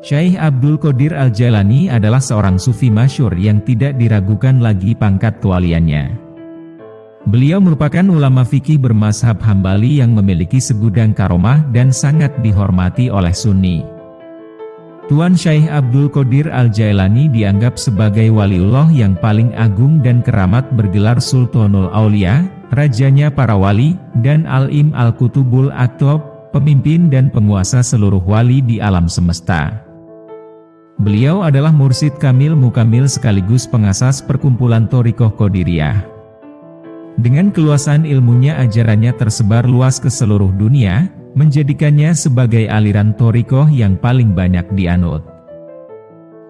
Syekh Abdul Qadir Al-Jailani adalah seorang sufi masyhur yang tidak diragukan lagi pangkat kewaliannya. Beliau merupakan ulama fikih bermazhab Hambali yang memiliki segudang karomah dan sangat dihormati oleh Sunni. Tuan Syekh Abdul Qadir Al-Jailani dianggap sebagai waliullah yang paling agung dan keramat bergelar Sultanul Aulia, rajanya para wali, dan Al-Im Al-Kutubul Aqtab, pemimpin dan penguasa seluruh wali di alam semesta. Beliau adalah mursyid kamil mukamil sekaligus pengasas perkumpulan Thariqah Qadiriyah. Dengan keluasan ilmunya, ajarannya tersebar luas ke seluruh dunia, menjadikannya sebagai aliran thariqah yang paling banyak dianut.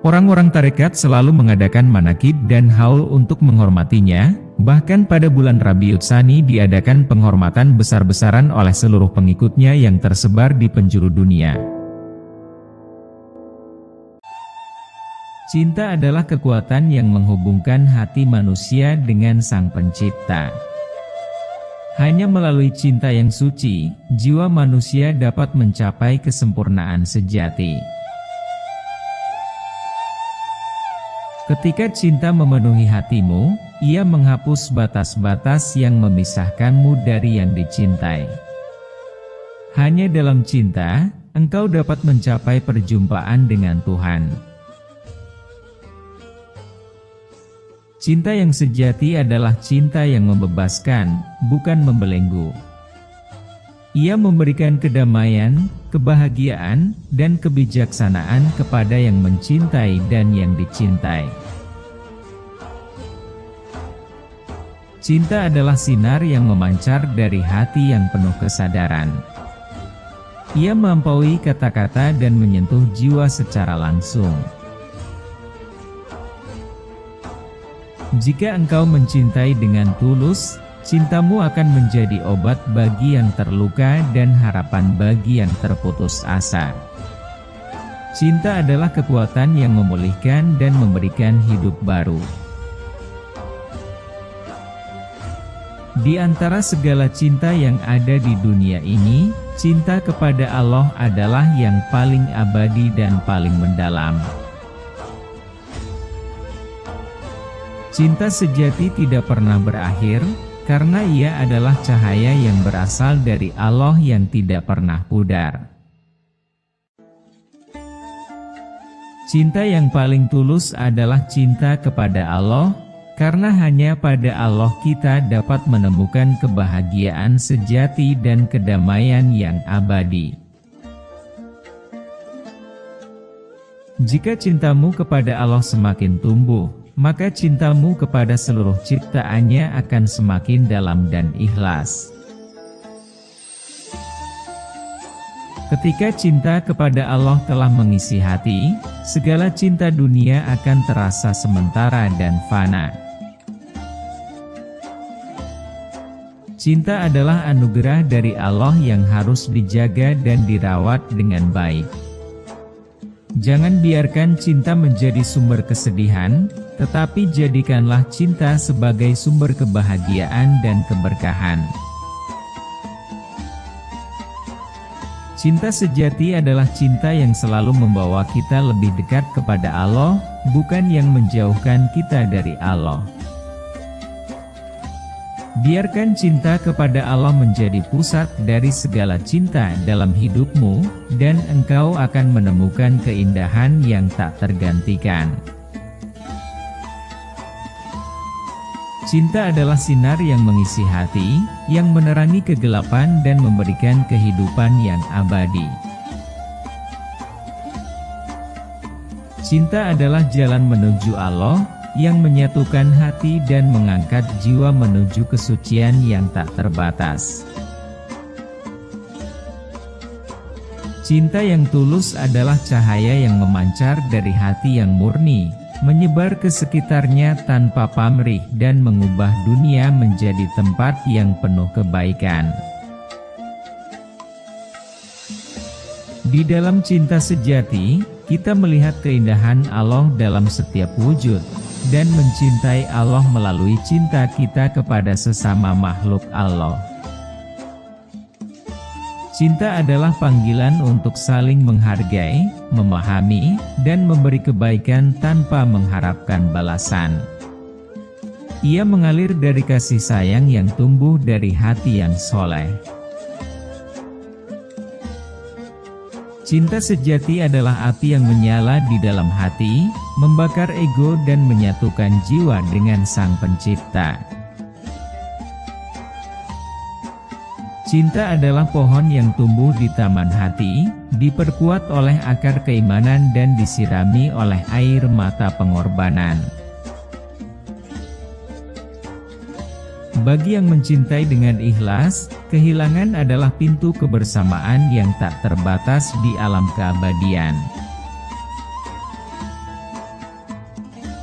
Orang-orang tarekat selalu mengadakan manaqib dan haul untuk menghormatinya, bahkan pada bulan Rabiul Tsani diadakan penghormatan besar-besaran oleh seluruh pengikutnya yang tersebar di penjuru dunia. Cinta adalah kekuatan yang menghubungkan hati manusia dengan Sang Pencipta. Hanya melalui cinta yang suci, jiwa manusia dapat mencapai kesempurnaan sejati. Ketika cinta memenuhi hatimu, ia menghapus batas-batas yang memisahkanmu dari yang dicintai. Hanya dalam cinta, engkau dapat mencapai perjumpaan dengan Tuhan. Cinta yang sejati adalah cinta yang membebaskan, bukan membelenggu. Ia memberikan kedamaian, kebahagiaan, dan kebijaksanaan kepada yang mencintai dan yang dicintai. Cinta adalah sinar yang memancar dari hati yang penuh kesadaran. Ia melampaui kata-kata dan menyentuh jiwa secara langsung. Jika engkau mencintai dengan tulus, cintamu akan menjadi obat bagi yang terluka dan harapan bagi yang terputus asa. Cinta adalah kekuatan yang memulihkan dan memberikan hidup baru. Di antara segala cinta yang ada di dunia ini, cinta kepada Allah adalah yang paling abadi dan paling mendalam. Cinta sejati tidak pernah berakhir, karena ia adalah cahaya yang berasal dari Allah yang tidak pernah pudar. Cinta yang paling tulus adalah cinta kepada Allah, karena hanya pada Allah kita dapat menemukan kebahagiaan sejati dan kedamaian yang abadi. Jika cintamu kepada Allah semakin tumbuh, maka cintamu kepada seluruh ciptaannya akan semakin dalam dan ikhlas. Ketika cinta kepada Allah telah mengisi hati, segala cinta dunia akan terasa sementara dan fana. Cinta adalah anugerah dari Allah yang harus dijaga dan dirawat dengan baik. Jangan biarkan cinta menjadi sumber kesedihan, tetapi jadikanlah cinta sebagai sumber kebahagiaan dan keberkahan. Cinta sejati adalah cinta yang selalu membawa kita lebih dekat kepada Allah, bukan yang menjauhkan kita dari Allah. Biarkan cinta kepada Allah menjadi pusat dari segala cinta dalam hidupmu, dan engkau akan menemukan keindahan yang tak tergantikan. Cinta adalah sinar yang mengisi hati, yang menerangi kegelapan dan memberikan kehidupan yang abadi. Cinta adalah jalan menuju Allah, yang menyatukan hati dan mengangkat jiwa menuju kesucian yang tak terbatas. Cinta yang tulus adalah cahaya yang memancar dari hati yang murni, menyebar ke sekitarnya tanpa pamrih dan mengubah dunia menjadi tempat yang penuh kebaikan. Di dalam cinta sejati, kita melihat keindahan Allah dalam setiap wujud, dan mencintai Allah melalui cinta kita kepada sesama makhluk Allah. Cinta adalah panggilan untuk saling menghargai, memahami, dan memberi kebaikan tanpa mengharapkan balasan. Ia mengalir dari kasih sayang yang tumbuh dari hati yang soleh. Cinta sejati adalah api yang menyala di dalam hati, membakar ego dan menyatukan jiwa dengan Sang Pencipta. Cinta adalah pohon yang tumbuh di taman hati, diperkuat oleh akar keimanan dan disirami oleh air mata pengorbanan. Bagi yang mencintai dengan ikhlas, kehilangan adalah pintu kebersamaan yang tak terbatas di alam keabadian.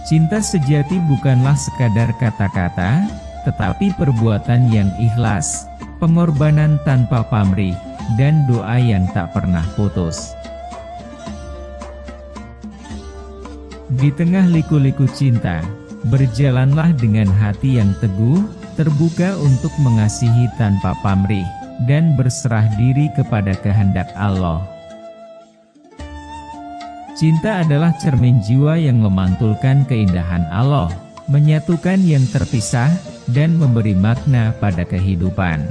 Cinta sejati bukanlah sekadar kata-kata, tetapi perbuatan yang ikhlas, pengorbanan tanpa pamrih, dan doa yang tak pernah putus. Di tengah liku-liku cinta, berjalanlah dengan hati yang teguh, terbuka untuk mengasihi tanpa pamrih, dan berserah diri kepada kehendak Allah. Cinta adalah cermin jiwa yang memantulkan keindahan Allah, menyatukan yang terpisah, dan memberi makna pada kehidupan.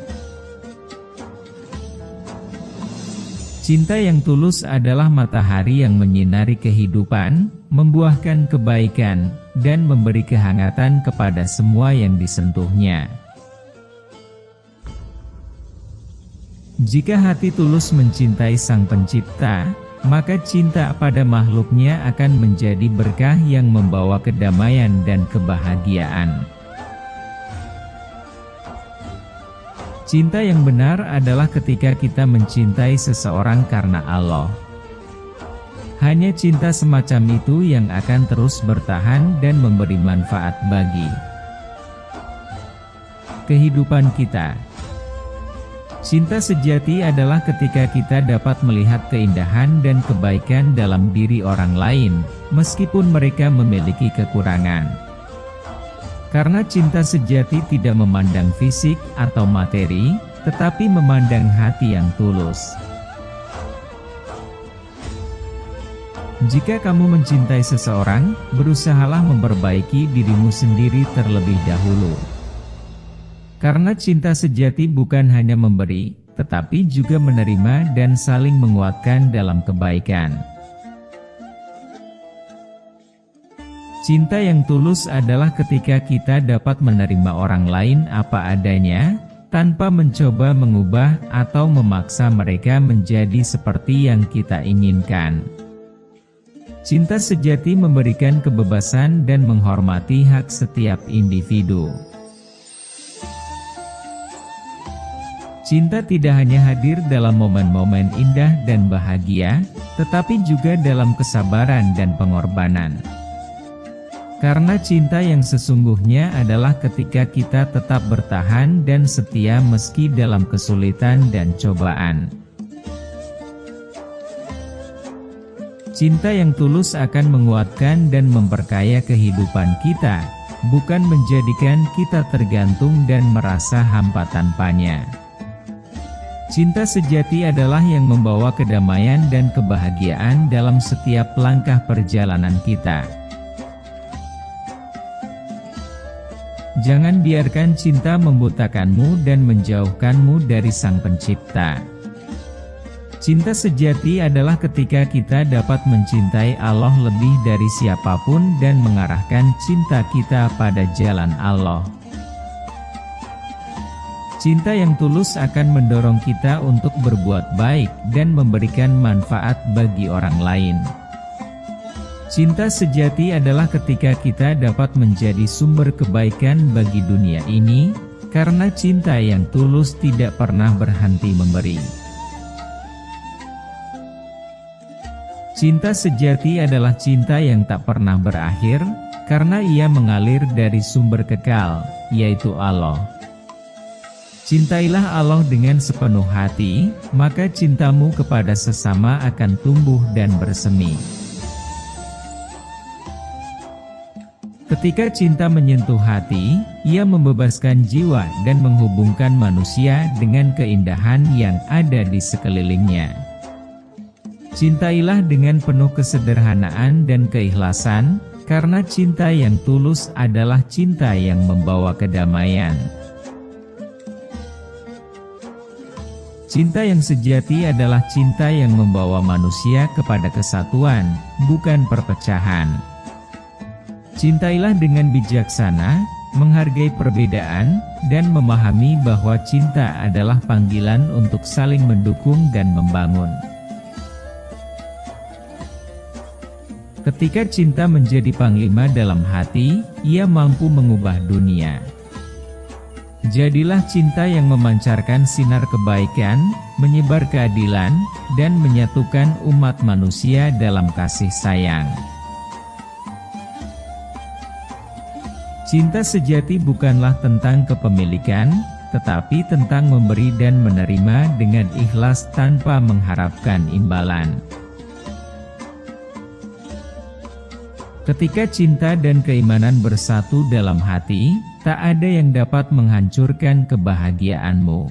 Cinta yang tulus adalah matahari yang menyinari kehidupan, membuahkan kebaikan, dan memberi kehangatan kepada semua yang disentuhnya. Jika hati tulus mencintai Sang Pencipta, maka cinta pada makhluknya akan menjadi berkah yang membawa kedamaian dan kebahagiaan. Cinta yang benar adalah ketika kita mencintai seseorang karena Allah. Hanya cinta semacam itu yang akan terus bertahan dan memberi manfaat bagi kehidupan kita. Cinta sejati adalah ketika kita dapat melihat keindahan dan kebaikan dalam diri orang lain, meskipun mereka memiliki kekurangan. Karena cinta sejati tidak memandang fisik atau materi, tetapi memandang hati yang tulus. Jika kamu mencintai seseorang, berusahalah memperbaiki dirimu sendiri terlebih dahulu. Karena cinta sejati bukan hanya memberi, tetapi juga menerima dan saling menguatkan dalam kebaikan. Cinta yang tulus adalah ketika kita dapat menerima orang lain apa adanya, tanpa mencoba mengubah atau memaksa mereka menjadi seperti yang kita inginkan. Cinta sejati memberikan kebebasan dan menghormati hak setiap individu. Cinta tidak hanya hadir dalam momen-momen indah dan bahagia, tetapi juga dalam kesabaran dan pengorbanan. Karena cinta yang sesungguhnya adalah ketika kita tetap bertahan dan setia meski dalam kesulitan dan cobaan. Cinta yang tulus akan menguatkan dan memperkaya kehidupan kita, bukan menjadikan kita tergantung dan merasa hampa tanpanya. Cinta sejati adalah yang membawa kedamaian dan kebahagiaan dalam setiap langkah perjalanan kita. Jangan biarkan cinta membutakanmu dan menjauhkanmu dari Sang Pencipta. Cinta sejati adalah ketika kita dapat mencintai Allah lebih dari siapapun dan mengarahkan cinta kita pada jalan Allah. Cinta yang tulus akan mendorong kita untuk berbuat baik dan memberikan manfaat bagi orang lain. Cinta sejati adalah ketika kita dapat menjadi sumber kebaikan bagi dunia ini, karena cinta yang tulus tidak pernah berhenti memberi. Cinta sejati adalah cinta yang tak pernah berakhir, karena ia mengalir dari sumber kekal, yaitu Allah. Cintailah Allah dengan sepenuh hati, maka cintamu kepada sesama akan tumbuh dan bersemi. Ketika cinta menyentuh hati, ia membebaskan jiwa dan menghubungkan manusia dengan keindahan yang ada di sekelilingnya. Cintailah dengan penuh kesederhanaan dan keikhlasan, karena cinta yang tulus adalah cinta yang membawa kedamaian. Cinta yang sejati adalah cinta yang membawa manusia kepada kesatuan, bukan perpecahan. Cintailah dengan bijaksana, menghargai perbedaan, dan memahami bahwa cinta adalah panggilan untuk saling mendukung dan membangun. Ketika cinta menjadi panglima dalam hati, ia mampu mengubah dunia. Jadilah cinta yang memancarkan sinar kebaikan, menyebar keadilan, dan menyatukan umat manusia dalam kasih sayang. Cinta sejati bukanlah tentang kepemilikan, tetapi tentang memberi dan menerima dengan ikhlas tanpa mengharapkan imbalan. Ketika cinta dan keimanan bersatu dalam hati, tak ada yang dapat menghancurkan kebahagiaanmu.